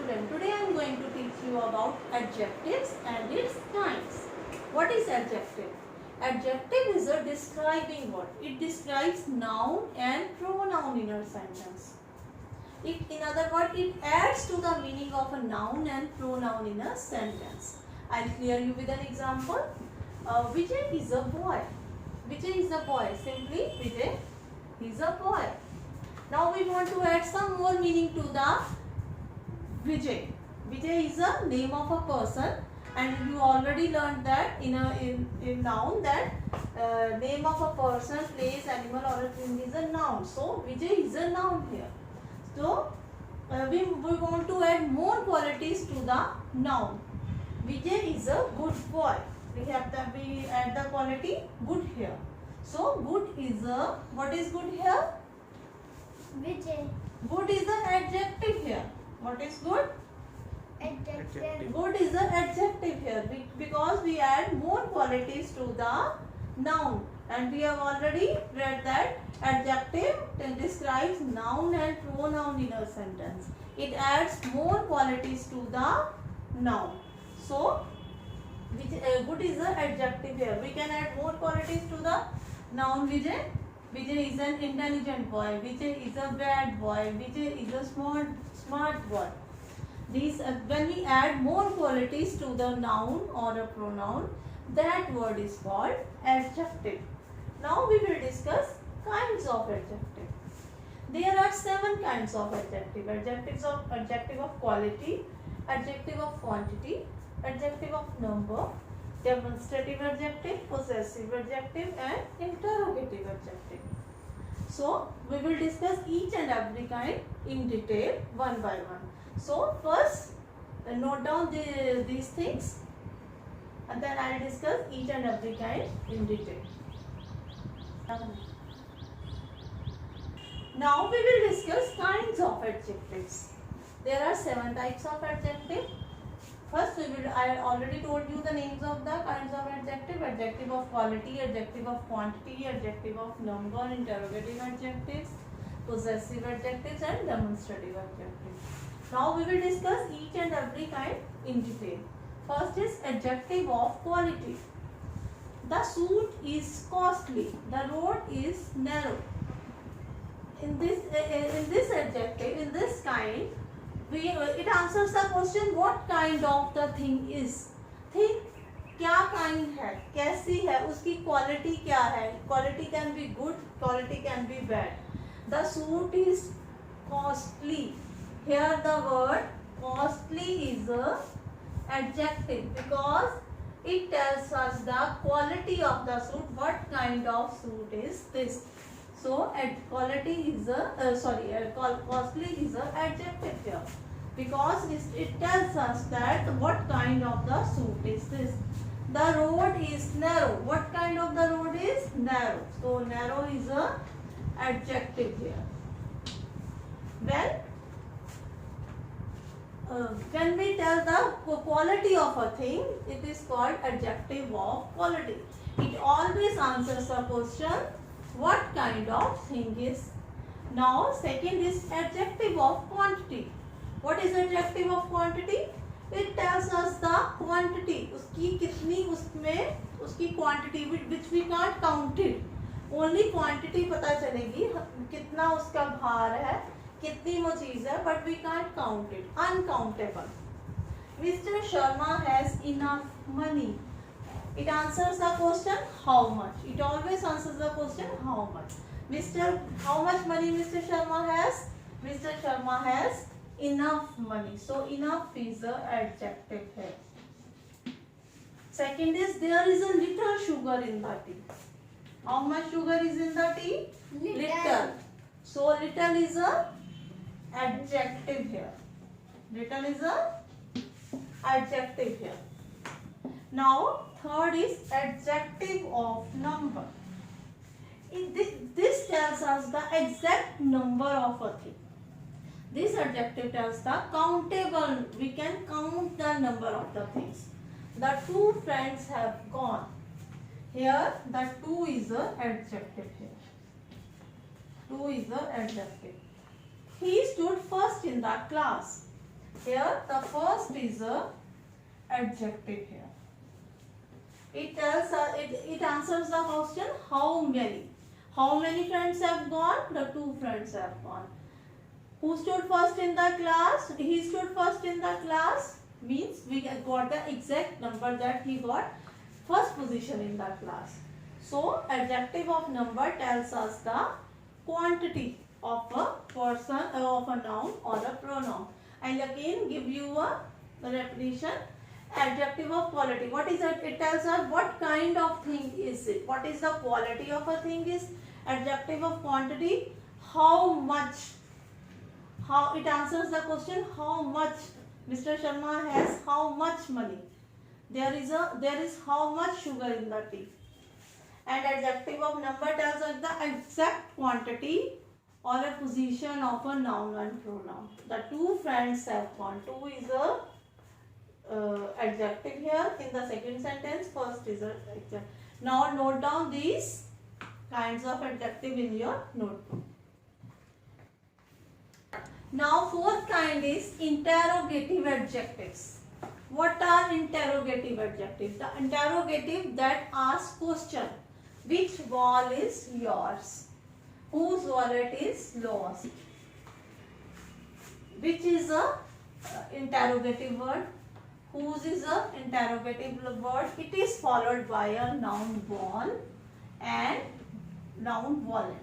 student, today I am going to teach you about adjectives and its kinds. What is adjective? Adjective is a describing word. It describes noun and pronoun in a sentence. In other words, it adds to the meaning of a noun and pronoun in a sentence. I'll clear you with an example. Vijay is a boy. Vijay is a boy. Simply, Vijay is a boy. Now we want to add some more meaning to the Vijay. Vijay is a name of a person, and you already learned that in noun that name of a person, place, animal or a thing is a noun. So Vijay is a noun here. So we want to add more qualities to the noun. Vijay is a good boy. We add the quality good here. So good is a, what is good here? Vijay. Good is an adjective here. What is good? Adjective. Good is an adjective here because we add more qualities to the noun, and we have already read that adjective describes noun and pronoun in a sentence. It adds more qualities to the noun. So good is an adjective here. We can add more qualities to the noun Vijay. Vijay is an intelligent boy. Vijay is a bad boy. Vijay is a smart boy. These when we add more qualities to the noun or a pronoun, that word is called adjective. Now we will discuss kinds of adjective. There are 7 kinds of adjective. Adjective of quality, adjective of quantity, adjective of number, demonstrative adjective, possessive adjective and interrogative adjective. So we will discuss each and every kind in detail one by one. So first note down these things, and then I will discuss each and every kind in detail. Now we will discuss kinds of adjectives. There are 7 types of adjective. First I already told you the names of the kinds of adjective. Adjective of quality, adjective of quantity, adjective of number, interrogative adjectives, possessive adjectives and demonstrative adjectives. Now we will discuss each and every kind in detail. First is adjective of quality. The suit is costly. The road is narrow. In this adjective, in this kind, it answers the question what kind of the thing is. Thing क्या kind है, कैसी है, उसकी quality क्या है. Quality can be good, quality can be bad. The suit is costly. Here the word costly is a adjective because it tells us the quality of the suit. What kind of suit is this? So quality is costly is a adjective here because it tells us that what kind of the suit is this. The road is narrow. What kind of the road is narrow? So narrow is a adjective here. When we tell the quality of a thing, it is called adjective of quality. It always answers the question what kind of thing is. Now second is adjective of quantity. What is adjective of quantity? It tells us the quantity. उसकी कितनी उसमें उसकी quantity which we can't count it. Only quantity पता चलेगी कितना उसका भार है, कितनी वो चीज है, but we can't count it. Uncountable. Mr. Sharma has enough money. It answers the question how much. It always answers the question how much. How much money Mr. Sharma has? Mr. Sharma has enough money. So enough is the adjective here. Second is there is a little sugar in the tea. How much sugar is in the tea? Little. So little is a adjective here. Little is a adjective here. Now third is adjective of number. This tells us the exact number of a thing. This adjective tells the countable. We can count the number of the things. The 2 friends have gone. Here the 2 is a adjective here. 2 is a adjective. He stood first in the class. Here the first is a adjective here. It tells us, it answers the question how many. How many friends have gone? The 2 friends have gone. Who stood first in the class? He stood first in the class. Means we got the exact number that he got first position in the class. So adjective of number tells us the quantity of a person, of a noun or a pronoun. I'll again give you a repetition. Adjective of quality. What is it? It tells us what kind of thing is it. What is the quality of a thing is. Adjective of quantity. How much. How it answers the question how much. Mr. Sharma has how much money. There is how much sugar in the tea. And adjective of number tells us the exact quantity or a position of a noun and pronoun. The 2 friends have gone. 2 is a adjective here in the second sentence. First is a adjective. Now note down these kinds of adjective in your notebook. Now fourth kind is interrogative adjectives. What are interrogative adjectives? The interrogative that asks question. Which ball is yours? Whose wallet is lost? Which is a interrogative word? Whose is a interrogative word. It is followed by a noun ball and noun wallet.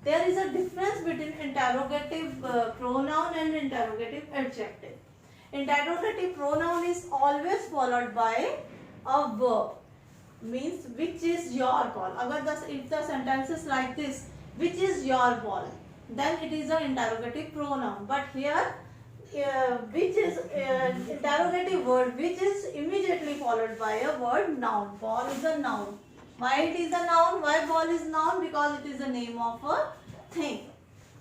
There is a difference between interrogative pronoun and interrogative adjective. Interrogative pronoun is always followed by a verb. Means which is your ball. If the sentence is like this, which is your ball, then it is an interrogative pronoun. But here which is interrogative word which is immediately followed by a word noun. Ball is a noun. Why it is a noun? Why ball is noun? Because it is the name of a thing.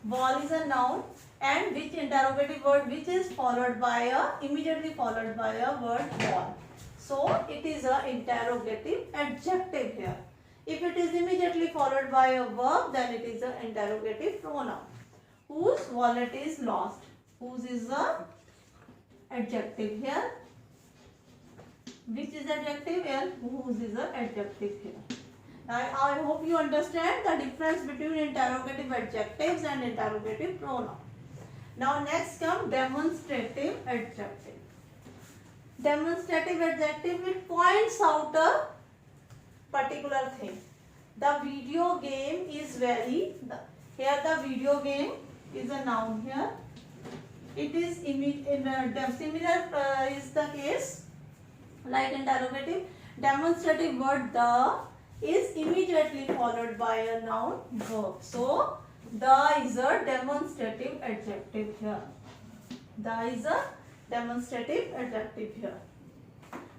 Ball is a noun, and which interrogative word which is followed by a immediately followed by a word ball. So it is a interrogative adjective here. If it is immediately followed by a verb, then it is an interrogative pronoun. Whose wallet is lost? Whose is a adjective here. Which is adjective here? Whose is a adjective here. I hope you understand the difference between interrogative adjectives and interrogative pronoun. Now next come demonstrative adjective. Demonstrative adjective, it points out a particular thing. The video game is very. Here the video game is a noun here. It is similar is the case like interrogative. Demonstrative word the is immediately followed by a noun verb. So the is a demonstrative adjective here. The is a demonstrative adjective here.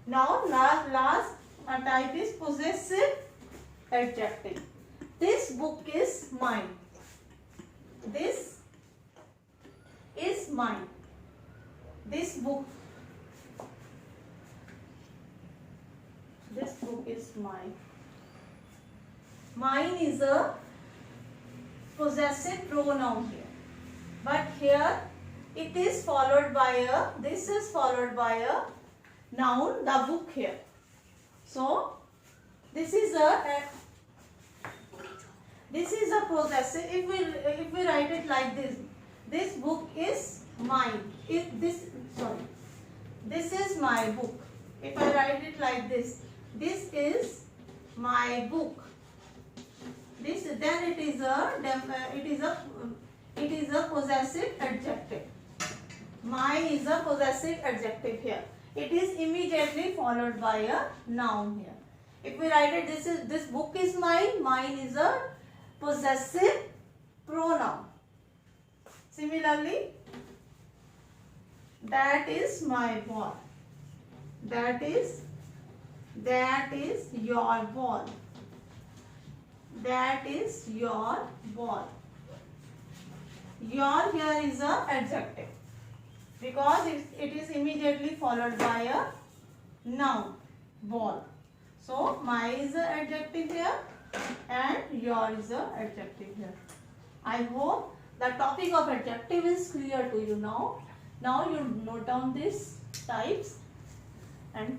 Now last type is possessive adjective. This book is mine. This is mine. This book is mine. Mine is a possessive pronoun here. But here it is followed by a, this is followed by a noun, the book here. So this is a possessive. If we write it like this book is mine. This is my book. If I write it like this is my book. Then it is a possessive adjective. Mine is a possessive adjective here. It is immediately followed by a noun here. If we write it, this book is mine. Mine is a possessive pronoun. Similarly, that is my ball. That is your ball. That is your ball. Your here is a adjective because it is immediately followed by a noun, ball. So my is a adjective here and your is a adjective here. I hope the topic of adjective is clear to you now. Now you note down these types and